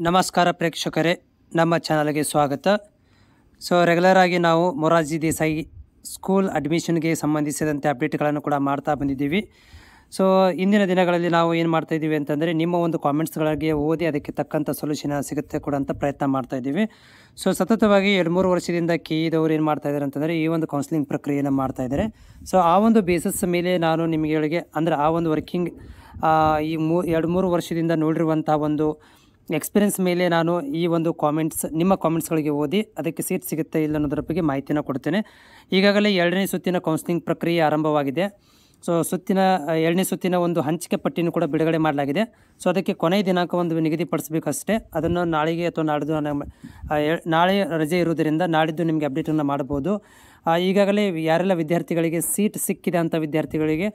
ನಮಸ್ಕಾರ ಪ್ರೇಕ್ಷಕರೇ, ನಮ್ಮ ಚಾನಲ್ಗೆ ಸ್ವಾಗತ. ರೆಗ್ಯುಲರ್ ಆಗಿ ನಾವು ಮೊರಾರ್ಜಿ ದೇಸಾಯಿ ಸ್ಕೂಲ್ ಅಡ್ಮಿಷನ್ಗೆ ಸಂಬಂಧಿಸಿದಂತೆ ಅಪ್ಡೇಟ್ಗಳನ್ನು ಕೂಡ ಮಾಡ್ತಾ ಬಂದಿದ್ದೀವಿ. ಇಂದಿನ ದಿನಗಳಲ್ಲಿ ನಾವು ಏನು ಮಾಡ್ತಾಯಿದ್ದೀವಿ ಅಂತಂದರೆ, ನಿಮ್ಮ ಒಂದು ಕಾಮೆಂಟ್ಸ್ಗಳಿಗೆ ಓದಿ ಅದಕ್ಕೆ ತಕ್ಕಂಥ ಸೊಲ್ಯೂಷನ್ ಸಿಗುತ್ತೆ ಕೂಡ ಅಂತ ಪ್ರಯತ್ನ ಮಾಡ್ತಾಯಿದ್ದೀವಿ. ಸತತವಾಗಿ 2-3 ವರ್ಷದಿಂದ KEದವರು ಏನು ಮಾಡ್ತಾಯಿದ್ದಾರೆ ಅಂತಂದರೆ, ಈ ಒಂದು ಕೌನ್ಸಿಲಿಂಗ್ ಪ್ರಕ್ರಿಯೆಯನ್ನು ಮಾಡ್ತಾಯಿದ್ದಾರೆ. ಆ ಒಂದು ಬೇಸಿಸ್ ಮೇಲೆ ನಾನು ನಿಮಗೆ ಅಂದರೆ ಆ ಒಂದು ವರ್ಕಿಂಗ್ ಈ 2-3 ವರ್ಷದಿಂದ ನೋಡಿರುವಂಥ ಒಂದು ಎಕ್ಸ್ಪೀರಿಯನ್ಸ್ ಮೇಲೆ ನಾನು ಈ ಒಂದು ನಿಮ್ಮ ಕಾಮೆಂಟ್ಸ್ಗಳಿಗೆ ಓದಿ ಅದಕ್ಕೆ ಸೀಟ್ ಸಿಗುತ್ತೆ ಇಲ್ಲ ಅನ್ನೋದ್ರ ಬಗ್ಗೆ ಮಾಹಿತಿನ ಕೊಡ್ತೇನೆ. ಈಗಾಗಲೇ 2ನೇ ಸುತ್ತಿನ ಕೌನ್ಸಿಲಿಂಗ್ ಪ್ರಕ್ರಿಯೆ ಆರಂಭವಾಗಿದೆ. 2ನೇ ಸುತ್ತಿನ ಒಂದು ಹಂಚಿಕೆ ಪಟ್ಟಿನೂ ಕೂಡ ಬಿಡುಗಡೆ ಮಾಡಲಾಗಿದೆ. ಅದಕ್ಕೆ ಕೊನೆಯ ದಿನಾಂಕ ಒಂದು ನಿಗದಿಪಡಿಸಬೇಕಷ್ಟೇ. ಅದನ್ನು ನಾಳೆಗೆ ಅಥವಾ ನಾಳೆ ರಜೆ ಇರುವುದರಿಂದ ನಾಡಿದ್ದು ನಿಮಗೆ ಅಪ್ಡೇಟನ್ನು ಮಾಡ್ಬೋದು. ಈಗಾಗಲೇ ಯಾರೆಲ್ಲ ವಿದ್ಯಾರ್ಥಿಗಳಿಗೆ ಸೀಟ್ ಸಿಕ್ಕಿದೆ ಅಂಥ ವಿದ್ಯಾರ್ಥಿಗಳಿಗೆ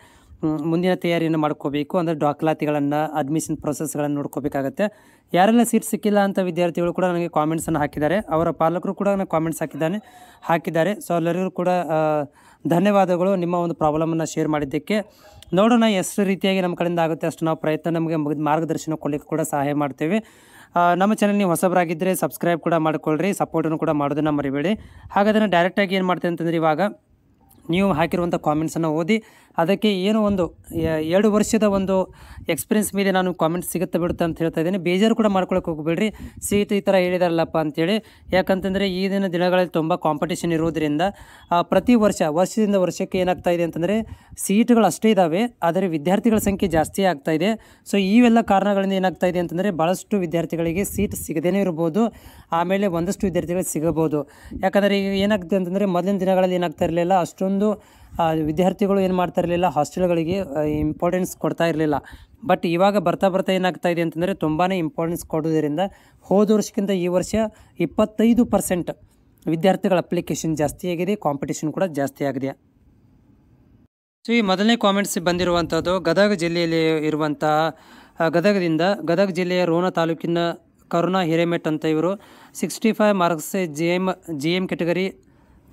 ಮುಂದಿನ ತಯಾರಿಯನ್ನು ಮಾಡ್ಕೋಬೇಕು. ಅಂದರೆ ದಾಖಲಾತಿಗಳನ್ನು, ಅಡ್ಮಿಷನ್ ಪ್ರೊಸೆಸ್ಗಳನ್ನು ನೋಡ್ಕೋಬೇಕಾಗತ್ತೆ. ಯಾರೆಲ್ಲ ಸೀಟ್ ಸಿಕ್ಕಿಲ್ಲ ಅಂತ ವಿದ್ಯಾರ್ಥಿಗಳು ಕೂಡ ನನಗೆ ಕಾಮೆಂಟ್ಸನ್ನು ಹಾಕಿದ್ದಾರೆ. ಅವರ ಪಾಲಕರು ಕೂಡ ನನಗೆ ಕಾಮೆಂಟ್ಸ್ ಹಾಕಿದ್ದಾರೆ. ಎಲ್ಲರಿಗೂ ಕೂಡ ಧನ್ಯವಾದಗಳು ನಿಮ್ಮ ಒಂದು ಪ್ರಾಬ್ಲಮನ್ನು ಶೇರ್ ಮಾಡಿದ್ದಕ್ಕೆ. ನೋಡೋಣ ಎಷ್ಟು ರೀತಿಯಾಗಿ ನಮ್ಮ ಕಡೆಯಿಂದ ಆಗುತ್ತೆ ಅಷ್ಟು ನಾವು ಪ್ರಯತ್ನ ನಮಗೆ ಮಾರ್ಗದರ್ಶನ ಕೊಡಲಿಕ್ಕೆ ಕೂಡ ಸಹಾಯ ಮಾಡ್ತೇವೆ. ನಮ್ಮ ಚಾನಲ್ ನೀವು ಹೊಸಬರಾಗಿದ್ದರೆ ಸಬ್ಸ್ಕ್ರೈಬ್ ಕೂಡ ಮಾಡಿಕೊಳ್ಳ್ರಿ, ಸಪೋರ್ಟನ್ನು ಕೂಡ ಮಾಡೋದನ್ನು ಮರಿಬೇಡಿ. ಹಾಗಾದರೆ ಡೈರೆಕ್ಟಾಗಿ ಏನು ಮಾಡ್ತೇನೆ ಅಂತಂದರೆ, ಇವಾಗ ನೀವು ಹಾಕಿರುವಂಥ ಕಾಮೆಂಟ್ಸನ್ನು ಓದಿ ಅದಕ್ಕೆ ಏನೋ ಒಂದು 2 ವರ್ಷದ ಒಂದು ಎಕ್ಸ್ಪೀರಿಯನ್ಸ್ ಮೇಲೆ ನಾನು ಕಾಮೆಂಟ್ಸ್ ಸಿಗುತ್ತೆ ಬಿಡುತ್ತೆ ಅಂತ ಹೇಳ್ತಾ ಇದ್ದೀನಿ. ಬೇಜಾರು ಕೂಡ ಮಾಡ್ಕೊಳಕ್ಕೆ ಹೋಗಬೇಡ್ರಿ. ಸೀಟ್ ಈ ಥರ ಹೇಳಿದಾರಲ್ಲಪ್ಪ ಅಂತೇಳಿ. ಯಾಕಂತಂದರೆ ಈಗಿನ ದಿನಗಳಲ್ಲಿ ತುಂಬ ಕಾಂಪಿಟೇಷನ್ ಇರೋದರಿಂದ ಪ್ರತಿ ವರ್ಷದಿಂದ ವರ್ಷಕ್ಕೆ ಏನಾಗ್ತಾ ಇದೆ ಅಂತಂದರೆ, ಸೀಟ್ಗಳು ಅಷ್ಟೇ ಇದ್ದಾವೆ, ಆದರೆ ವಿದ್ಯಾರ್ಥಿಗಳ ಸಂಖ್ಯೆ ಜಾಸ್ತಿ ಆಗ್ತಾ ಇದೆ. ಇವೆಲ್ಲ ಕಾರಣಗಳಿಂದ ಏನಾಗ್ತಾ ಇದೆ ಅಂತಂದರೆ, ಭಾಳಷ್ಟು ವಿದ್ಯಾರ್ಥಿಗಳಿಗೆ ಸೀಟ್ ಸಿಗದೇ ಇರ್ಬೋದು, ಆಮೇಲೆ ಒಂದಷ್ಟು ವಿದ್ಯಾರ್ಥಿಗಳಿಗೆ ಸಿಗಬಹುದು. ಯಾಕಂದರೆ ಈಗ ಏನಾಗ್ತದೆ ಅಂತಂದರೆ, ಮೊದಲಿನ ದಿನಗಳಲ್ಲಿ ಏನಾಗ್ತಾ ಇರಲಿಲ್ಲ, ಅಷ್ಟೊಂದು ವಿದ್ಯಾರ್ಥಿಗಳು ಏನು ಮಾಡ್ತಾ ಇರಲಿಲ್ಲ, ಹಾಸ್ಟೆಲ್ಗಳಿಗೆ ಇಂಪಾರ್ಟೆನ್ಸ್ ಕೊಡ್ತಾ ಇರಲಿಲ್ಲ. ಬಟ್ ಇವಾಗ ಬರ್ತಾ ಏನಾಗ್ತಾ ಇದೆ ಅಂತಂದರೆ, ತುಂಬಾ ಇಂಪಾರ್ಟೆನ್ಸ್ ಕೊಡೋದರಿಂದ ಹೋದ ವರ್ಷಕ್ಕಿಂತ ಈ ವರ್ಷ 25% ವಿದ್ಯಾರ್ಥಿಗಳ ಅಪ್ಲಿಕೇಶನ್ ಜಾಸ್ತಿ ಆಗಿದೆ, ಕಾಂಪಿಟೇಷನ್ ಕೂಡ ಜಾಸ್ತಿ ಆಗಿದೆ. ಈ ಮೊದಲನೇ ಕಾಮೆಂಟ್ಸ್ ಬಂದಿರುವಂಥದ್ದು ಗದಗ ಜಿಲ್ಲೆಯಲ್ಲಿ ಇರುವಂತಹ ಗದಗ ಜಿಲ್ಲೆಯ ರೋಣ ತಾಲೂಕಿನ ಕರುಣಾ ಹಿರೇಮೆಟ್ ಅಂತ. ಇವರು 65 marks GM category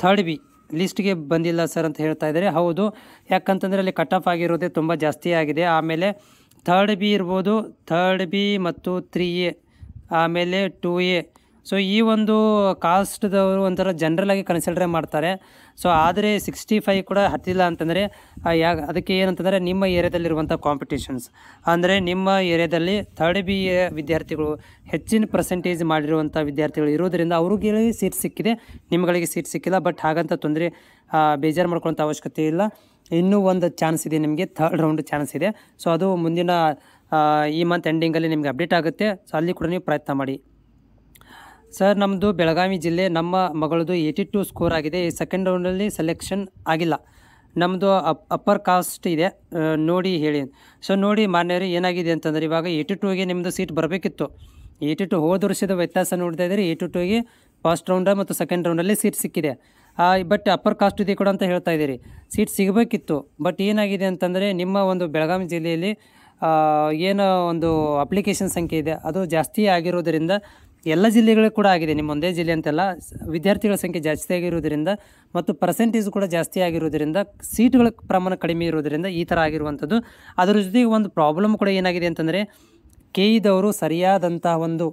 3rd B ಲಿಸ್ಟ್ಗೆ ಬಂದಿಲ್ಲ ಸರ್ ಅಂತ ಹೇಳ್ತಾ ಇದ್ದಾರೆ. ಹೌದು, ಯಾಕಂತಂದರೆ ಅಲ್ಲಿ ಕಟ್ ಆಫ್ ಆಗಿರೋದೇ ತುಂಬ ಜಾಸ್ತಿ ಆಗಿದೆ. ಆಮೇಲೆ 3rd B ಇರ್ಬೋದು, 3rd B ಮತ್ತು 3A, ಆಮೇಲೆ 2A. ಈ ಒಂದು ಕಾಸ್ಟ್ದವರು ಒಂಥರ ಜನರಲಾಗಿ ಕನ್ಸಿಡರ್ ಮಾಡ್ತಾರೆ. ಆದರೆ 65 ಕೂಡ ಹತ್ತಿಲ್ಲ ಅಂತಂದರೆ ಅದಕ್ಕೆ ಏನಂತಂದರೆ, ನಿಮ್ಮ ಏರಿಯಾದಲ್ಲಿರುವಂಥ ಕಾಂಪಿಟೇಷನ್ಸ್, ಅಂದರೆ ನಿಮ್ಮ ಏರಿಯಾದಲ್ಲಿ 3rd B ವಿದ್ಯಾರ್ಥಿಗಳು ಹೆಚ್ಚಿನ ಪರ್ಸೆಂಟೇಜ್ ಮಾಡಿರುವಂಥ ವಿದ್ಯಾರ್ಥಿಗಳು ಇರೋದರಿಂದ ಅವ್ರಿಗೆ ಸೀಟ್ ಸಿಕ್ಕಿದೆ, ನಿಮ್ಮಗಳಿಗೆ ಸೀಟ್ ಸಿಕ್ಕಿಲ್ಲ. ಬಟ್ ಹಾಗಂತ ತೊಂದರೆ ಬೇಜಾರು ಮಾಡ್ಕೊಳ್ಳೋಂಥ ಅವಶ್ಯಕತೆ ಇಲ್ಲ. ಇನ್ನೂ ಒಂದು ಚಾನ್ಸ್ ಇದೆ ನಿಮಗೆ, 3rd ರೌಂಡ್ ಚಾನ್ಸ್ ಇದೆ. ಅದು ಮುಂದಿನ ಈ ಮಂತ್ ಎಂಡಿಂಗಲ್ಲಿ ನಿಮಗೆ ಅಪ್ಡೇಟ್ ಆಗುತ್ತೆ. ಅಲ್ಲಿ ಕೂಡ ನೀವು ಪ್ರಯತ್ನ ಮಾಡಿ. ಸರ್, ನಮ್ಮದು ಬೆಳಗಾವಿ ಜಿಲ್ಲೆ, ನಮ್ಮ ಮಗಳದು 82 ಸ್ಕೋರ್ ಆಗಿದೆ. ಈ 2nd ರೌಂಡಲ್ಲಿ ಸೆಲೆಕ್ಷನ್ ಆಗಿಲ್ಲ. ನಮ್ಮದು ಅಪ್ಪರ್ ಕಾಸ್ಟ್ ಇದೆ, ನೋಡಿ ಹೇಳಿ. ನೋಡಿ ಮಾನ್ಯರು, ಏನಾಗಿದೆ ಅಂತಂದರೆ, ಇವಾಗ 82ಗೆ ನಿಮ್ಮದು ಸೀಟ್ ಬರಬೇಕಿತ್ತು. 82 ಹೋದ ವರ್ಷದ ವ್ಯತ್ಯಾಸ ನೋಡ್ತಾ ಇದ್ದೀರಿ. 82ಗೆ ಫಸ್ಟ್ ರೌಂಡ ಮತ್ತು 2nd ರೌಂಡಲ್ಲಿ ಸೀಟ್ ಸಿಕ್ಕಿದೆ. ಬಟ್ ಅಪ್ಪರ್ ಕಾಸ್ಟ್ ಇದೆ ಕೂಡ ಅಂತ ಹೇಳ್ತಾ ಇದ್ದೀರಿ. ಸೀಟ್ ಸಿಗಬೇಕಿತ್ತು. ಬಟ್ ಏನಾಗಿದೆ ಅಂತಂದರೆ, ನಿಮ್ಮ ಒಂದು ಬೆಳಗಾವಿ ಜಿಲ್ಲೆಯಲ್ಲಿ ಏನೋ ಒಂದು ಅಪ್ಲಿಕೇಶನ್ ಸಂಖ್ಯೆ ಇದೆ, ಅದು ಜಾಸ್ತಿ ಆಗಿರೋದರಿಂದ, ಎಲ್ಲ ಜಿಲ್ಲೆಗಳು ಕೂಡ ಆಗಿದೆ, ನಿಮ್ಮ ಒಂದೇ ಜಿಲ್ಲೆ ಅಂತೆಲ್ಲ, ವಿದ್ಯಾರ್ಥಿಗಳ ಸಂಖ್ಯೆ ಜಾಸ್ತಿ ಆಗಿರೋದರಿಂದ ಮತ್ತು ಪರ್ಸೆಂಟೇಜ್ ಕೂಡ ಜಾಸ್ತಿ ಆಗಿರೋದರಿಂದ, ಸೀಟ್ಗಳ ಪ್ರಮಾಣ ಕಡಿಮೆ ಇರೋದರಿಂದ ಈ ಥರ ಆಗಿರುವಂಥದ್ದು. ಅದರ ಜೊತೆಗೆ ಒಂದು ಪ್ರಾಬ್ಲಮ್ ಕೂಡ ಏನಾಗಿದೆ ಅಂತಂದರೆ, KEದವರು ಸರಿಯಾದಂಥ ಒಂದು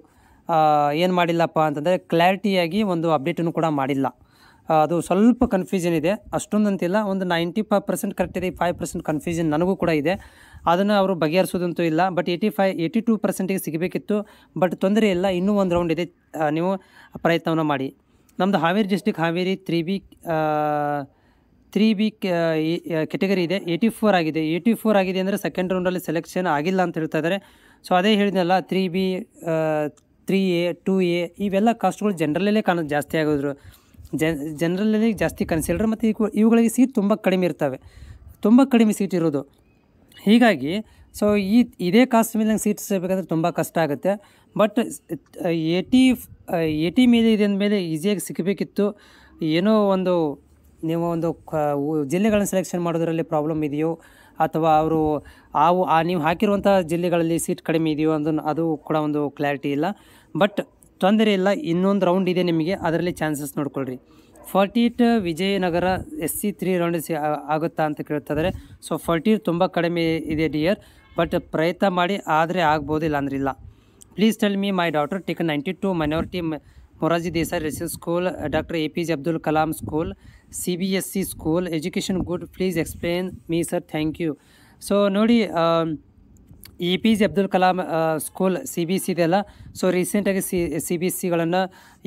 ಏನು ಮಾಡಿಲ್ಲಪ್ಪ ಅಂತಂದರೆ, ಕ್ಲಾರಿಟಿಯಾಗಿ ಒಂದು ಅಪ್ಡೇಟನ್ನು ಕೂಡ ಮಾಡಿಲ್ಲ. ಅದು ಸ್ವಲ್ಪ ಕನ್ಫ್ಯೂಷನ್ ಇದೆ, ಅಷ್ಟೊಂದಂತಿಲ್ಲ. ಒಂದು 95% ಕರೆಕ್ಟ್ ಇದೆ, 5% ಕನ್ಫ್ಯೂಷನ್ ನನಗೂ ಕೂಡ ಇದೆ. ಅದನ್ನು ಅವರು ಬಗೆಹರಿಸೋದಂತೂ ಇಲ್ಲ. ಬಟ್ 82%ಗೆ ಸಿಗಬೇಕಿತ್ತು. ಬಟ್ ತೊಂದರೆ ಇಲ್ಲ, ಇನ್ನೂ ಒಂದು ರೌಂಡ್ ಇದೆ, ನೀವು ಪ್ರಯತ್ನವನ್ನು ಮಾಡಿ. ನಮ್ಮದು Haveri district, Haveri 3B category ಇದೆ. 84 ಆಗಿದೆ. 84 ಆಗಿದೆ ಅಂದರೆ 2nd ರೌಂಡಲ್ಲಿ ಸೆಲೆಕ್ಷನ್ ಆಗಿಲ್ಲ ಅಂತ ಹೇಳ್ತಾ ಇದ್ದಾರೆ. ಅದೇ ಹೇಳಿದ್ನಲ್ಲ, 3B 3A 2A ಇವೆಲ್ಲ ಕಾಸ್ಟ್ಗಳು ಜನರಲ್ಲೇ ಜಾಸ್ತಿ ಆಗೋದ್ರು, ಜನರಲ್ಲೇ ಜಾಸ್ತಿ ಕನ್ಸಿಡರ್. ಮತ್ತು ಇವುಗಳಿಗೆ ಸೀಟ್ ತುಂಬ ಕಡಿಮೆ ಇರ್ತವೆ, ತುಂಬ ಕಡಿಮೆ ಸೀಟ್ ಇರೋದು. ಹೀಗಾಗಿ ಇದೇ ಕಾಸ್ಟ್ ಮೇಲೆ ನಂಗೆ ಸೀಟ್ ಸಿಗಬೇಕಂದ್ರೆ ತುಂಬ ಕಷ್ಟ ಆಗುತ್ತೆ. ಬಟ್ 80 ಮೇಲೆ ಇದೆ ಅಂದಮೇಲೆ ಈಸಿಯಾಗಿ ಸಿಗಬೇಕಿತ್ತು. ಏನೋ ಒಂದು ನೀವು ಒಂದು ಜಿಲ್ಲೆಗಳನ್ನು ಸೆಲೆಕ್ಷನ್ ಮಾಡೋದರಲ್ಲಿ ಪ್ರಾಬ್ಲಮ್ ಇದೆಯೋ, ಅಥವಾ ಅವರು ನೀವು ಹಾಕಿರುವಂಥ ಜಿಲ್ಲೆಗಳಲ್ಲಿ ಸೀಟ್ ಕಡಿಮೆ ಇದೆಯೋ ಅದು ಕೂಡ ಒಂದು ಕ್ಲಾರಿಟಿ ಇಲ್ಲ. ಬಟ್ ತೊಂದರೆ ಇಲ್ಲ, ಇನ್ನೊಂದು ರೌಂಡ್ ಇದೆ ನಿಮಗೆ, ಅದರಲ್ಲಿ ಚಾನ್ಸಸ್ ನೋಡ್ಕೊಳ್ರಿ. 48 ವಿಜಯನಗರ SC 3 ರೌಂಡ್ ಆಗುತ್ತಾ ಅಂತ ಕೇಳ್ತಿದ್ದಾರೆ. 48 ತುಂಬ ಕಡಿಮೆ ಇದೆ ಡಿಯರ್. ಬಟ್ ಪ್ರಯತ್ನ ಮಾಡಿ, ಆದರೆ ಆಗ್ಬೋದು, ಇಲ್ಲ ಅಂದ್ರೆ ಇಲ್ಲ. Please tell me, my daughter taken 92 minority Moraji Desai Residential School, Dr. APJ Abdul Kalam School, CBSE School, education good. Please explain me, sir. Thank you. So ನೋಡಿ APJ Abdul Kalam school CBSE ಇದೆಯಲ್ಲ, so ರೀಸೆಂಟಾಗಿ CBSEಗಳನ್ನು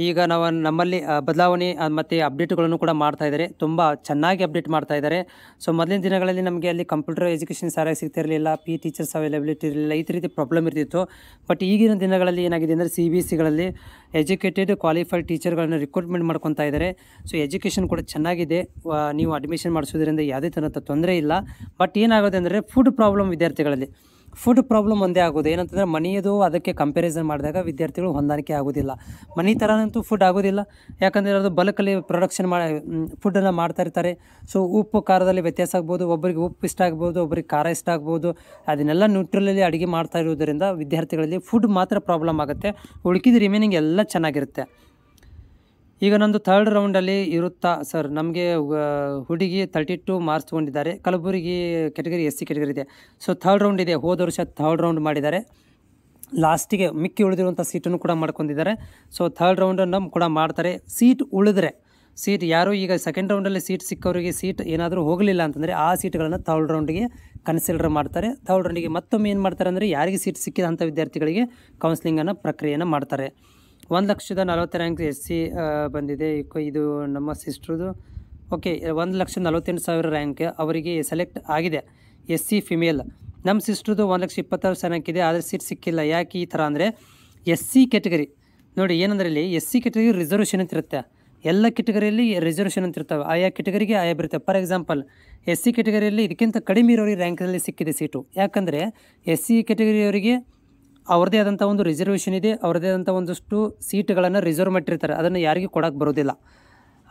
ಈಗ ನಮ್ಮಲ್ಲಿ ಬದಲಾವಣೆ ಮತ್ತು ಅಪ್ಡೇಟ್ಗಳನ್ನು ಕೂಡ ಮಾಡ್ತಾ ಇದ್ದಾರೆ. ತುಂಬ ಚೆನ್ನಾಗಿ ಅಪ್ಡೇಟ್ ಮಾಡ್ತಾ ಇದ್ದಾರೆ. ಸೊ ಮೊದಲಿನ ದಿನಗಳಲ್ಲಿ ನಮಗೆ ಅಲ್ಲಿ ಕಂಪ್ಯೂಟರ್ ಎಜುಕೇಷನ್ ಸರಿಯಾಗಿ ಸಿಗ್ತಿರಲಿಲ್ಲ, ಟೀಚರ್ಸ್ ಅವೈಲಬಿಲಿಟಿ ಇರಲಿಲ್ಲ, ಈ ರೀತಿ ಪ್ರಾಬ್ಲಮ್ ಇರ್ತಿತ್ತು. ಬಟ್ ಈಗಿನ ದಿನಗಳಲ್ಲಿ ಏನಾಗಿದೆ ಅಂದರೆ CBSEಗಳಲ್ಲಿ ಎಜುಕೇಟೆಡ್ ಕ್ವಾಲಿಫೈಡ್ ಟೀಚರ್ಗಳನ್ನು ರಿಕ್ರೂಟ್ಮೆಂಟ್ ಮಾಡ್ಕೊತಾ ಇದ್ದಾರೆ. ಸೊ ಎಜುಕೇಷನ್ ಕೂಡ ಚೆನ್ನಾಗಿದೆ. ನೀವು ಅಡ್ಮಿಷನ್ ಮಾಡಿಸೋದ್ರಿಂದ ಯಾವುದೇ ಥರದ ತೊಂದರೆ ಇಲ್ಲ. ಬಟ್ ಏನಾಗೋದು ಅಂದರೆ ಫುಡ್ ಪ್ರಾಬ್ಲಮ್ ವಿದ್ಯಾರ್ಥಿಗಳಲ್ಲಿ ಫುಡ್ ಪ್ರಾಬ್ಲಮ್ ಒಂದೇ ಆಗೋದು. ಏನಂತಂದರೆ ಮನೆಯದು ಅದಕ್ಕೆ ಕಂಪ್ಯಾರಿಸನ್ ಮಾಡಿದಾಗ ವಿದ್ಯಾರ್ಥಿಗಳು ಹೊಂದಾಣಿಕೆ ಆಗೋದಿಲ್ಲ. ಮನೆ ಥರನಂತೂ ಫುಡ್ ಆಗೋದಿಲ್ಲ. ಯಾಕಂದರೆ ಅದು ಬಲ್ಕಲ್ಲಿ ಪ್ರೊಡಕ್ಷನ್ ಫುಡ್ಡನ್ನು ಮಾಡ್ತಾ ಇರ್ತಾರೆ. ಸೊ ಉಪ್ಪು ಖಾರದಲ್ಲಿ ವ್ಯತ್ಯಾಸ ಆಗ್ಬೋದು, ಒಬ್ಬರಿಗೆ ಉಪ್ಪು ಇಷ್ಟ ಆಗ್ಬೋದು, ಒಬ್ಬರಿಗೆ ಖಾರ ಇಷ್ಟ ಆಗ್ಬೋದು. ಅದನ್ನೆಲ್ಲ ನ್ಯೂಟ್ರಲಲ್ಲಿ ಅಡುಗೆ ಮಾಡ್ತಾ ಇರೋದರಿಂದ ವಿದ್ಯಾರ್ಥಿಗಳಲ್ಲಿ ಫುಡ್ ಮಾತ್ರ ಪ್ರಾಬ್ಲಮ್ ಆಗುತ್ತೆ. ಉಳ್ಕಿದ ರಿಮೈನಿಂಗ್ ಎಲ್ಲ ಚೆನ್ನಾಗಿರುತ್ತೆ. ಈಗ ನಂದು ಥರ್ಡ್ ರೌಂಡಲ್ಲಿ ಇರುತ್ತಾ ಸರ್? ನಮಗೆ ಹುಡುಗಿ 32 ಮಾರ್ಕ್ಸ್ ತೊಗೊಂಡಿದ್ದಾರೆ. ಕಲಬುರಗಿ ಕೆಟಗರಿ SC ಕೆಟಗರಿ ಇದೆ. ಸೊ ಥರ್ಡ್ ರೌಂಡ್ ಇದೆ. ಹೋದ ವರ್ಷ ಥರ್ಡ್ ರೌಂಡ್ ಮಾಡಿದ್ದಾರೆ. ಲಾಸ್ಟಿಗೆ ಮಿಕ್ಕಿ ಉಳಿದಿರುವಂಥ ಸೀಟನ್ನು ಕೂಡ ಮಾಡ್ಕೊಂಡಿದ್ದಾರೆ. ಸೊ ಥರ್ಡ್ ರೌಂಡನ್ನು ಕೂಡ ಮಾಡ್ತಾರೆ. ಸೀಟ್ ಉಳಿದ್ರೆ ಯಾರು ಈಗ ಸೆಕೆಂಡ್ ರೌಂಡಲ್ಲಿ ಸೀಟ್ ಸಿಕ್ಕವರಿಗೆ ಸೀಟ್ ಏನಾದರೂ ಹೋಗಲಿಲ್ಲ ಅಂತಂದರೆ ಆ ಸೀಟ್ಗಳನ್ನು ಥರ್ಡ್ ರೌಂಡಿಗೆ ಕನ್ಸಿಡರ್ ಮಾಡ್ತಾರೆ. ಥರ್ಡ್ ರೌಂಡಿಗೆ ಮತ್ತೊಮ್ಮೆ ಏನು ಮಾಡ್ತಾರೆ ಅಂದರೆ ಯಾರಿಗೆ ಸೀಟ್ ಸಿಕ್ಕಿದಂಥ ವಿದ್ಯಾರ್ಥಿಗಳಿಗೆ ಕೌನ್ಸಿಲಿಂಗನ್ನು ಪ್ರಕ್ರಿಯೆಯನ್ನು ಮಾಡ್ತಾರೆ. 1,40,000 ರ್ಯಾಂಕ್ SC ಬಂದಿದೆ. ಇದು ನಮ್ಮ ಸಿಸ್ಟ್ರದು. ಓಕೆ, 1,48,000 ರ್ಯಾಂಕ್ ಅವರಿಗೆ ಸೆಲೆಕ್ಟ್ ಆಗಿದೆ. SC female. ನಮ್ಮ ಸಿಸ್ಟ್ರದು 1,20,000 ರ್ಯಾಂಕ್ ಇದೆ, ಆದರೆ ಸೀಟ್ ಸಿಕ್ಕಿಲ್ಲ. ಯಾಕೆ ಈ ಥರ ಅಂದರೆ SC ಕೆಟಗರಿ ನೋಡಿ ಏನಂದರೆ ಇಲ್ಲಿ SC ಕೆಟಗರಿ ರಿಸರ್ವೇಷನ್ ಅಂತ ಇರುತ್ತೆ. ಎಲ್ಲ ಕೆಟಗರಿಯಲ್ಲಿ ರಿಸರ್ವೇಷನ್ ಅಂತ ಇರ್ತವೆ. ಆಯಾ ಕೆಟಗರಿಗೆ ಆಯಾ ಬರುತ್ತೆ. ಫಾರ್ ಎಕ್ಸಾಂಪಲ್ SC ಕೆಟಗರಿಯಲ್ಲಿ ಇದಕ್ಕಿಂತ ಕಡಿಮೆ ಇರೋರಿಗೆ ರ್ಯಾಂಕಲ್ಲಿ ಸಿಕ್ಕಿದೆ ಸೀಟು. ಯಾಕಂದರೆ SC ಕೆಟಗರಿಯವರಿಗೆ ಅವ್ರದ್ದೇ ಆದಂಥ ಒಂದು ರಿಸರ್ವೇಷನ್ ಇದೆ. ಅವ್ರದ್ದೇ ಆದಂಥ ಒಂದಷ್ಟು ಸೀಟ್ಗಳನ್ನು ರಿಸರ್ವ್ ಮಾಡಿರ್ತಾರೆ. ಅದನ್ನು ಯಾರಿಗೂ ಕೊಡೋಕ್ಕೆ ಬರೋದಿಲ್ಲ,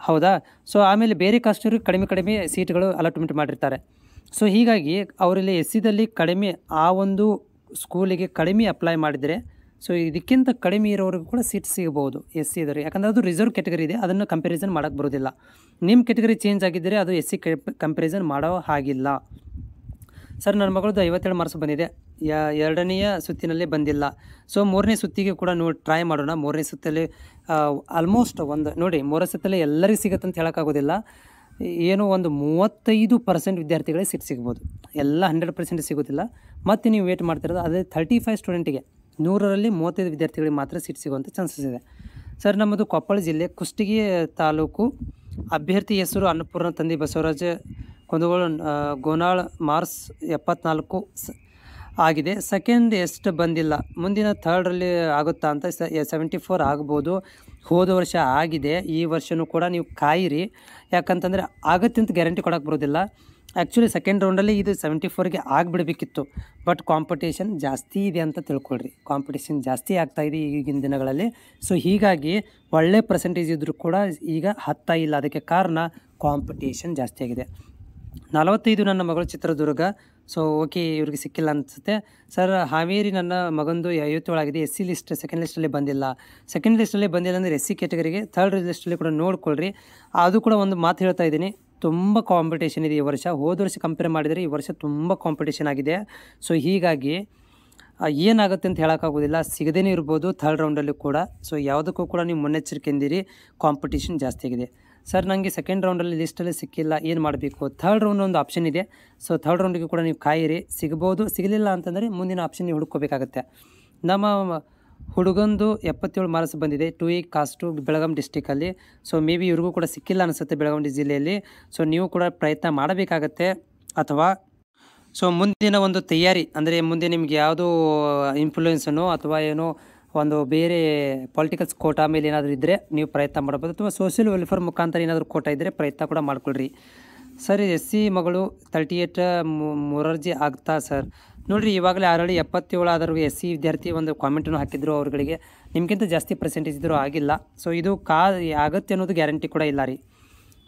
ಹೌದಾ? ಸೊ ಆಮೇಲೆ ಬೇರೆ ಕಾಸ್ಟವ್ರಿಗೆ ಕಡಿಮೆ ಸೀಟ್ಗಳು ಅಲಾಟ್ಮೆಂಟ್ ಮಾಡಿರ್ತಾರೆ. ಸೊ ಹೀಗಾಗಿ ಅವರಲ್ಲಿ SCದಲ್ಲಿ ಕಡಿಮೆ ಆ ಒಂದು ಸ್ಕೂಲಿಗೆ ಕಡಿಮೆ ಅಪ್ಲೈ ಮಾಡಿದರೆ ಸೊ ಇದಕ್ಕಿಂತ ಕಡಿಮೆ ಇರೋರಿಗೂ ಕೂಡ ಸೀಟ್ ಸಿಗಬಹುದು SC ಇದ್ದಾರೆ. ಯಾಕಂದರೆ ಅದು ರಿಸರ್ವ್ ಕೆಟಗರಿ ಇದೆ, ಅದನ್ನು ಕಂಪ್ಯಾರಿಸನ್ ಮಾಡೋಕ್ಕೆ ಬರೋದಿಲ್ಲ. ನಿಮ್ಮ ಕೆಟಗರಿ ಚೇಂಜ್ ಆಗಿದ್ದರೆ ಅದು SC ಕಂಪ್ಯಾರಿಸನ್ ಮಾಡೋ ಹಾಗಿಲ್ಲ. ಸರ್, ನನ್ನ ಮಗಳದ್ದು 57 ಮಾರ್ಕ್ಸ್ ಬಂದಿದೆ. ಎರಡನೆಯ ಸುತ್ತಿನಲ್ಲಿ ಬಂದಿಲ್ಲ. ಸೊ ಮೂರನೇ ಸುತ್ತಿಗೆ ಕೂಡ ಟ್ರೈ ಮಾಡೋಣ. ಮೂರನೇ ಸುತ್ತಲ್ಲಿ ಆಲ್ಮೋಸ್ಟ್ ನೋಡಿ, ಮೂರನೇ ಸುತ್ತಲ್ಲಿ ಎಲ್ಲರಿಗೂ ಸಿಗುತ್ತೆ ಅಂತ ಹೇಳೋಕ್ಕಾಗೋದಿಲ್ಲ. ಏನೋ ಒಂದು 35% ವಿದ್ಯಾರ್ಥಿಗಳಿಗೆ ಸೀಟ್ ಸಿಗ್ಬೋದು. ಎಲ್ಲ 100% ಸಿಗೋದಿಲ್ಲ. ಮತ್ತು ನೀವು ವೇಟ್ ಮಾಡ್ತಿರೋದು ಅದೇ 35 ಸ್ಟೂಡೆಂಟಿಗೆ 100ರಲ್ಲಿ 35 ವಿದ್ಯಾರ್ಥಿಗಳಿಗೆ ಮಾತ್ರ ಸೀಟ್ ಸಿಗುವಂಥ ಚಾನ್ಸಸ್ ಇದೆ. ಸರ್, ನಮ್ಮದು ಕೊಪ್ಪಳ ಜಿಲ್ಲೆ ಕುಷ್ಟಗಿ ತಾಲೂಕು. ಅಭ್ಯರ್ಥಿ ಹೆಸರು ಅನ್ನಪೂರ್ಣ ತಂದೆ ಬಸವರಾಜ ಕುಂದಗೋಳ ಗೋನಾಳ್. ಮಾರ್ಕ್ಸ್ 74 ಆಗಿದೆ. ಸೆಕೆಂಡ್ ಎಷ್ಟು ಬಂದಿಲ್ಲ. ಮುಂದಿನ ಥರ್ಡ್ರಲ್ಲಿ ಆಗುತ್ತಾ ಅಂತ 74 ಆಗ್ಬೋದು. ಹೋದ ವರ್ಷ ಆಗಿದೆ, ಈ ವರ್ಷವೂ ಕೂಡ ನೀವು ಕಾಯಿರಿ. ಯಾಕಂತಂದರೆ ಆಗುತ್ತೆ ಅಂತ ಗ್ಯಾರಂಟಿ ಕೊಡೋಕ್ಕೆ ಬರೋದಿಲ್ಲ. ಆ್ಯಕ್ಚುಲಿ ಸೆಕೆಂಡ್ ರೌಂಡಲ್ಲಿ ಇದು 74ಗೆ ಆಗಿಬಿಡಬೇಕಿತ್ತು. ಬಟ್ ಕಾಂಪಿಟೇಷನ್ ಜಾಸ್ತಿ ಇದೆ ಅಂತ ತಿಳ್ಕೊಳ್ರಿ. ಕಾಂಪಿಟೇಷನ್ ಜಾಸ್ತಿ ಆಗ್ತಾಯಿದೆ ಈಗಿನ ದಿನಗಳಲ್ಲಿ. ಸೊ ಹೀಗಾಗಿ ಒಳ್ಳೆ ಪರ್ಸೆಂಟೇಜ್ ಇದ್ದರೂ ಕೂಡ ಈಗ ಹತ್ತಾ ಇಲ್ಲ. ಅದಕ್ಕೆ ಕಾರಣ ಕಾಂಪಿಟೇಷನ್ ಜಾಸ್ತಿ ಆಗಿದೆ. 45 ನನ್ನ ಮಗಳು ಚಿತ್ರದುರ್ಗ. ಸೊ ಓಕೆ, ಇವ್ರಿಗೆ ಸಿಕ್ಕಿಲ್ಲ ಅನಿಸುತ್ತೆ. ಸರ್, ಹಾವೇರಿ ನನ್ನ ಮಗಂದು 57 ಆಗಿದೆ. SC ಲಿಸ್ಟ್ ಸೆಕೆಂಡ್ ಲಿಸ್ಟಲ್ಲಿ ಬಂದಿಲ್ಲ. ಸೆಕೆಂಡ್ ಲಿಸ್ಟಲ್ಲಿ ಬಂದಿಲ್ಲ ಅಂದರೆ SC ಕೆಟಗರಿಗೆ ಥರ್ಡ್ ಲಿಸ್ಟಲ್ಲಿ ಕೂಡ ನೋಡ್ಕೊಳ್ರಿ. ಅದು ಕೂಡ ಒಂದು ಮಾತು ಹೇಳ್ತಾ ಇದ್ದೀನಿ, ತುಂಬ ಕಾಂಪಿಟೇಷನ್ ಇದೆ ಈ ವರ್ಷ. ಹೋದ ವರ್ಷ ಕಂಪೇರ್ ಮಾಡಿದರೆ ಈ ವರ್ಷ ತುಂಬ ಕಾಂಪಿಟೇಷನ್ ಆಗಿದೆ. ಸೊ ಹೀಗಾಗಿ ಏನಾಗುತ್ತೆ ಅಂತ ಹೇಳೋಕ್ಕಾಗೋದಿಲ್ಲ. ಸಿಗದೇ ಇರ್ಬೋದು ಥರ್ಡ್ ರೌಂಡಲ್ಲಿ ಕೂಡ. ಸೊ ಯಾವುದಕ್ಕೂ ಕೂಡ ನೀವು ಮುನ್ನೆಚ್ಚರಿಕೆಯಿಂದಿರಿ. ಕಾಂಪಿಟೇಷನ್ ಜಾಸ್ತಿ ಆಗಿದೆ. ಸರ್, ನನಗೆ ಸೆಕೆಂಡ್ ರೌಂಡಲ್ಲಿ ಲಿಸ್ಟಲ್ಲಿ ಸಿಕ್ಕಿಲ್ಲ, ಏನು ಮಾಡಬೇಕು? ಥರ್ಡ್ ರೌಂಡ್ ಒಂದು ಆಪ್ಷನ್ ಇದೆ. ಸೊ ಥರ್ಡ್ ರೌಂಡಿಗೆ ಕೂಡ ನೀವು ಕಾಯಿರಿ, ಸಿಗ್ಬೋದು. ಸಿಗಲಿಲ್ಲ ಅಂತಂದರೆ ಮುಂದಿನ ಆಪ್ಷನ್ ನೀವು ಹುಡ್ಕೋಬೇಕಾಗತ್ತೆ. ನಮ್ಮ ಹುಡುಗಂದು 77 ಮಾರ್ಕ್ಸ್ ಬಂದಿದೆ. 2A ಕಾಸ್ಟು ಬೆಳಗಾಂ ಡಿಸ್ಟಿಕಲ್ಲಿ. ಸೊ ಮೇ ಬಿ ಇವ್ರಿಗೂ ಕೂಡ ಸಿಕ್ಕಿಲ್ಲ ಅನಿಸುತ್ತೆ ಬೆಳಗಾಂ ಜಿಲ್ಲೆಯಲ್ಲಿ. ಸೊ ನೀವು ಕೂಡ ಪ್ರಯತ್ನ ಮಾಡಬೇಕಾಗತ್ತೆ. ಅಥವಾ ಸೊ ಮುಂದಿನ ಒಂದು ತಯಾರಿ ಅಂದರೆ ಮುಂದೆ ನಿಮ್ಗೆ ಯಾವುದೋ ಇನ್ಫ್ಲೂಯೆನ್ಸನ್ನು ಅಥವಾ ಏನೋ ಒಂದು ಬೇರೆ ಪೊಲಿಟಿಕಲ್ಸ್ ಕೋಟಾ ಮೇಲೆ ಏನಾದರೂ ಇದ್ದರೆ ನೀವು ಪ್ರಯತ್ನ ಮಾಡ್ಬೋದು. ಅಥವಾ ಸೋಷಿಯಲ್ ವೆಲ್ಫೇರ್ ಮುಖಾಂತರ ಏನಾದರೂ ಕೋಟಾ ಇದ್ದರೆ ಪ್ರಯತ್ನ ಕೂಡ ಮಾಡ್ಕೊಳ್ರಿ. ಸರ್, SC ಮಗಳು 38 ಮೊರಾರ್ಜಿ ಆಗ್ತಾ ಸರ್? ನೋಡಿರಿ, ಇವಾಗಲೇ ಆಲ್ರೆಡಿ 77 ಆದವ್ರಿಗೆ SC ವಿದ್ಯಾರ್ಥಿ ಒಂದು ಕಾಮೆಂಟನ್ನು ಹಾಕಿದ್ರು. ಅವ್ರುಗಳಿಗೆ ನಿಮಗಿಂತ ಜಾಸ್ತಿ ಪರ್ಸೆಂಟೇಜ್ ಇದ್ದರೂ ಆಗಿಲ್ಲ. ಸೊ ಇದು ಆಗುತ್ತೆ ಅನ್ನೋದು ಗ್ಯಾರಂಟಿ ಕೂಡ ಇಲ್ಲ ರೀ.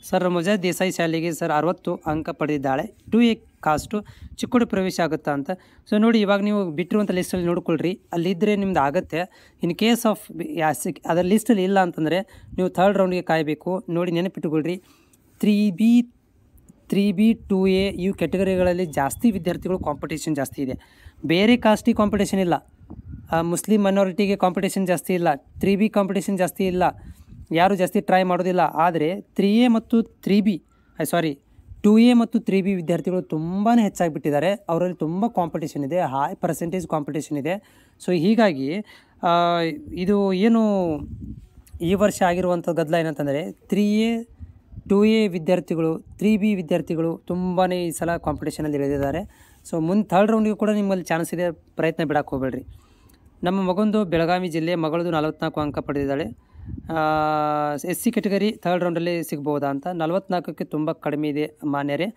ಸರ್, ಮುಜಾದ್ ದೇಸಾಯಿ ಶಾಲೆಗೆ ಸರ್ 60 ಅಂಕ ಪಡೆದಿದ್ದಾಳೆ. 2A ಕಾಸ್ಟು ಚಿಕ್ಕೋಡಿ ಪ್ರವೇಶ ಆಗುತ್ತಾ ಅಂತ. ಸೊ ನೋಡಿ, ಇವಾಗ ನೀವು ಬಿಟ್ಟಿರುವಂಥ ಲಿಸ್ಟಲ್ಲಿ ನೋಡ್ಕೊಳ್ರಿ. ಅಲ್ಲಿದ್ದರೆ ನಿಮ್ದು ಆಗುತ್ತೆ. ಇನ್ ಕೇಸ್ ಆಫ್ ಅದರ ಲಿಸ್ಟಲ್ಲಿ ಇಲ್ಲ ಅಂತಂದರೆ ನೀವು ಥರ್ಡ್ ರೌಂಡ್ಗೆ ಕಾಯಬೇಕು. ನೋಡಿ, ನೆನಪಿಟ್ಟುಕೊಳ್ರಿ. 3B 2A ಇವು ಕೆಟಗರಿಗಳಲ್ಲಿ ಜಾಸ್ತಿ ವಿದ್ಯಾರ್ಥಿಗಳು ಕಾಂಪಿಟೇಷನ್ ಜಾಸ್ತಿ ಇದೆ. ಬೇರೆ ಕಾಸ್ಟಿಗೆ ಕಾಂಪಿಟೇಷನ್ ಇಲ್ಲ. ಮುಸ್ಲಿಂ ಮೈನಾರಿಟಿಗೆ ಕಾಂಪಿಟೇಷನ್ ಜಾಸ್ತಿ ಇಲ್ಲ, 3B ಕಾಂಪಿಟೇಷನ್ ಜಾಸ್ತಿ ಇಲ್ಲ, ಯಾರು ಜಾಸ್ತಿ ಟ್ರೈ ಮಾಡೋದಿಲ್ಲ. ಆದರೆ 3A ಮತ್ತು 2A ಮತ್ತು 3B ವಿದ್ಯಾರ್ಥಿಗಳು ತುಂಬಾ ಹೆಚ್ಚಾಗಿಬಿಟ್ಟಿದ್ದಾರೆ. ಅವರಲ್ಲಿ ತುಂಬ ಕಾಂಪಿಟೇಷನ್ ಇದೆ, ಹೈ ಪರ್ಸೆಂಟೇಜ್ ಕಾಂಪಿಟೇಷನ್ ಇದೆ. ಸೊ ಹೀಗಾಗಿ ಇದು ಏನು ಈ ವರ್ಷ ಆಗಿರುವಂಥ ಗದ್ದಲ ಏನಂತಂದರೆ 3A 2A ವಿದ್ಯಾರ್ಥಿಗಳು 3B ವಿದ್ಯಾರ್ಥಿಗಳು ತುಂಬಾ ಈ ಸಲ ಕಾಂಪಿಟೇಷನಲ್ಲಿ ಇಳಿದಿದ್ದಾರೆ. ಸೊ ಮುಂದೆ 3rd ರೌಂಡಿಗೆ ಕೂಡ ನಿಮ್ಮಲ್ಲಿ ಚಾನ್ಸ್ ಇದೆ, ಪ್ರಯತ್ನ ಬಿಡಕ್ಕೆ ಹೋಗಬೇಡ್ರಿ. ನಮ್ಮ ಮಗಂದು ಬೆಳಗಾವಿ ಜಿಲ್ಲೆ, ಮಗಳದು 44 ಅಂಕ ಪಡೆದಿದ್ದಾಳೆ. SC ಕ್ಯಾಟಗರಿ 3rd ರೌಂಡಲ್ಲಿ ಸಿಗ್ಬೋದಾ ಅಂತ. 44ಕ್ಕೆ ತುಂಬ ಕಡಿಮೆ ಇದೆ ಮಾನ್ಯರೇ.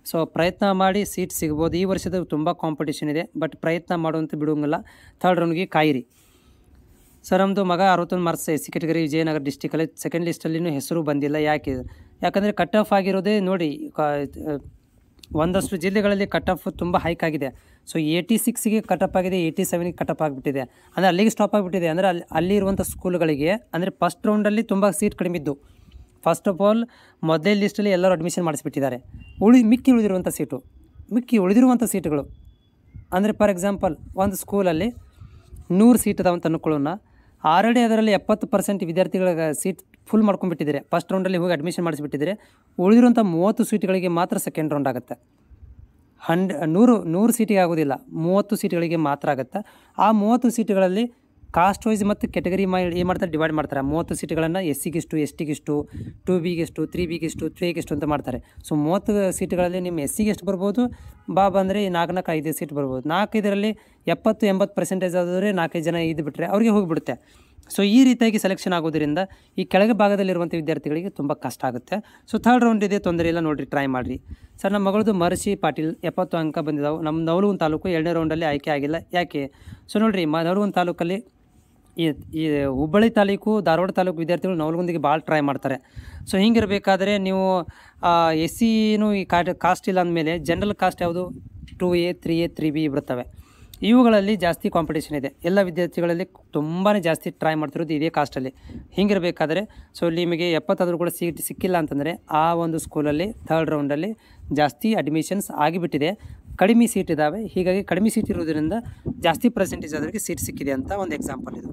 ಸೊ ಪ್ರಯತ್ನ ಮಾಡಿ ಸೀಟ್ ಸಿಗ್ಬೋದು. ಈ ವರ್ಷದ ತುಂಬ ಕಾಂಪಿಟೇಷನ್ ಇದೆ, ಬಟ್ ಪ್ರಯತ್ನ ಮಾಡುವಂತ ಬಿಡುವಂಗಿಲ್ಲ. 3rd ರೌಂಡ್ಗೆ ಕಾಯಿರಿ. ಸರ್ ನಮ್ಮದು ಮಗ 61 ಮಾರ್ಕ್ಸ್ SC ಕ್ಯಾಟಗರಿ ವಿಜಯನಗರ ಡಿಸ್ಟಿಕಲ್ಲಿ, ಸೆಕೆಂಡ್ ಲಿಸ್ಟಲ್ಲಿನೂ ಹೆಸರು ಬಂದಿಲ್ಲ. ಯಾಕಂದರೆ ಕಟ್ ಆಫ್ ಆಗಿರೋದೇ ನೋಡಿ, ಒಂದಷ್ಟು ಜಿಲ್ಲೆಗಳಲ್ಲಿ ಕಟ್ ಆಫ್ ತುಂಬ ಹೈಕ್ ಆಗಿದೆ. ಸೊ 86ಗೆ ಕಟ್ ಆಫ್ ಆಗಿದೆ, 87ಗೆ ಕಟ್ ಆಫ್ ಆಗಿಬಿಟ್ಟಿದೆ. ಅಂದರೆ ಅಲ್ಲಿಗೆ ಸ್ಟಾಪ್ ಆಗಿಬಿಟ್ಟಿದೆ. ಅಂದರೆ ಅಲ್ಲಿ ಇರುವಂಥ ಸ್ಕೂಲ್ಗಳಿಗೆ ಅಂದರೆ ಫಸ್ಟ್ ರೌಂಡಲ್ಲಿ ತುಂಬ ಸೀಟ್ ಕಡಿಮೆ ಇದ್ದು. ಫಸ್ಟ್ ಆಫ್ ಆಲ್ ಮೊದಲೇ ಲಿಸ್ಟಲ್ಲಿ ಎಲ್ಲರೂ ಅಡ್ಮಿಷನ್ ಮಾಡಿಸ್ಬಿಟ್ಟಿದ್ದಾರೆ. ಮಿಕ್ಕಿ ಉಳಿದಿರುವಂಥ ಸೀಟುಗಳು ಅಂದರೆ ಫಾರ್ ಎಕ್ಸಾಂಪಲ್ ಒಂದು ಸ್ಕೂಲಲ್ಲಿ 100 ಸೀಟ್ ಅದಾವ ಅಂತ ಅನ್ಕೊಳ್ಳೋಣ. ಆಲ್ರೆಡಿ ಅದರಲ್ಲಿ 70% ವಿದ್ಯಾರ್ಥಿಗಳಿಗೆ ಸೀಟ್ ಫುಲ್ ಮಾಡ್ಕೊಂಡ್ಬಿಟ್ಟಿದ್ದಾರೆ. ಫಸ್ಟ್ ರೌಂಡಲ್ಲಿ ಹೋಗಿ ಅಡ್ಮಿಷನ್ ಮಾಡಿಸ್ಬಿಟ್ಟಿದ್ದಾರೆ. ಉಳಿದಿರುವಂಥ 30 ಸೀಟ್ಗಳಿಗೆ ಮಾತ್ರ ಸೆಕೆಂಡ್ ರೌಂಡ್ ಆಗುತ್ತೆ. 100 ಸೀಟಿಗೆ ಆಗೋದಿಲ್ಲ, 30 ಸೀಟ್ಗಳಿಗೆ ಮಾತ್ರ ಆಗುತ್ತೆ. ಆ 30 ಸೀಟುಗಳಲ್ಲಿ ಕಾಸ್ಟ್ ವೈಸ್ ಮತ್ತು ಕ್ಯಾಟಗರಿ ಏನು ಮಾಡ್ತಾರೆ, ಡಿವೈಡ್ ಮಾಡ್ತಾರೆ. 30 ಸೀಟುಗಳನ್ನು SCಗಿಷ್ಟು, STಗಿಷ್ಟು, 2Bಗಿಷ್ಟು, 3Bಗಿಷ್ಟು, 3Aಗಿಷ್ಟು ಅಂತ ಮಾಡ್ತಾರೆ. ಸೊ 30 ಸೀಟುಗಳಲ್ಲಿ ನಿಮ್ಮ SCಗೆ ಎಷ್ಟು ಬರ್ಬೋದು, ಬಂದರೆ 4-5 ಸೀಟ್ ಬರ್ಬೋದು. 4-5ರಲ್ಲಿ 70-80% ಆದರೆ 4-5 ಜನ ಇದು ಬಿಟ್ಟರೆ ಅವ್ರಿಗೆ ಹೋಗಿಬಿಡುತ್ತೆ. ಸೊ ಈ ರೀತಿಯಾಗಿ ಸೆಲೆಕ್ಷನ್ ಆಗೋದ್ರಿಂದ ಈ ಕೆಳಗೆ ಭಾಗದಲ್ಲಿರುವಂಥ ವಿದ್ಯಾರ್ಥಿಗಳಿಗೆ ತುಂಬ ಕಷ್ಟ ಆಗುತ್ತೆ. ಸೊ 3rd ರೌಂಡ್ ಇದೆ, ತೊಂದರೆ ಇಲ್ಲ, ನೋಡಿರಿ, ಟ್ರೈ ಮಾಡಿರಿ. ಸರ್ ನಮ್ಮ ಮಗಳದು ಮಹರ್ಷಿ ಪಾಟೀಲ್ 70 ಅಂಕ ಬಂದಿದ್ದಾವೆ. ನಮ್ಮ ನವಲಗುಂದ ತಾಲೂಕು 2ನೇ ರೌಂಡಲ್ಲಿ ಆಯ್ಕೆ ಆಗಿಲ್ಲ. ಯಾಕೆ? ಸೊ ನೋಡಿರಿ, ನವಲಗುಂದ ತಾಲೂಕಲ್ಲಿ ಈ ಹುಬ್ಬಳ್ಳಿ ತಾಲೂಕು, ಧಾರವಾಡ ತಾಲೂಕು ವಿದ್ಯಾರ್ಥಿಗಳು ನವಲಗುಂದಿಗೆ ಭಾಳ ಟ್ರೈ ಮಾಡ್ತಾರೆ. ಸೊ ಹಿಂಗಿರಬೇಕಾದ್ರೆ ನೀವು SCನೂ ಈ ಕಾಸ್ಟ್ ಇಲ್ಲ ಅಂದಮೇಲೆ ಜನರಲ್ ಕಾಸ್ಟ್ ಯಾವುದು 2A 3A 3B ಬರ್ತವೆ. ಇವುಗಳಲ್ಲಿ ಜಾಸ್ತಿ ಕಾಂಪಿಟೇಷನ್ ಇದೆ. ಎಲ್ಲ ವಿದ್ಯಾರ್ಥಿಗಳಲ್ಲಿ ತುಂಬಾ ಜಾಸ್ತಿ ಟ್ರೈ ಮಾಡ್ತಿರೋದು ಇದೇ ಕಾಸ್ಟಲ್ಲಿ. ಹಿಂಗಿರಬೇಕಾದ್ರೆ ಸೊ ನಿಮಗೆ 70 ಆದರೂ ಕೂಡ ಸೀಟ್ ಸಿಕ್ಕಿಲ್ಲ ಅಂತಂದರೆ ಆ ಒಂದು ಸ್ಕೂಲಲ್ಲಿ 3rd ರೌಂಡಲ್ಲಿ ಜಾಸ್ತಿ ಅಡ್ಮಿಷನ್ಸ್ ಆಗಿಬಿಟ್ಟಿದೆ, ಕಡಿಮೆ ಸೀಟ್ ಇದ್ದಾವೆ. ಹೀಗಾಗಿ ಕಡಿಮೆ ಸೀಟ್ ಇರೋದ್ರಿಂದ ಜಾಸ್ತಿ ಪರ್ಸೆಂಟೇಜ್ ಆದವರಿಗೆ ಸೀಟ್ ಸಿಕ್ಕಿದೆ ಅಂತ ಒಂದು ಎಕ್ಸಾಂಪಲ್ ಇದು.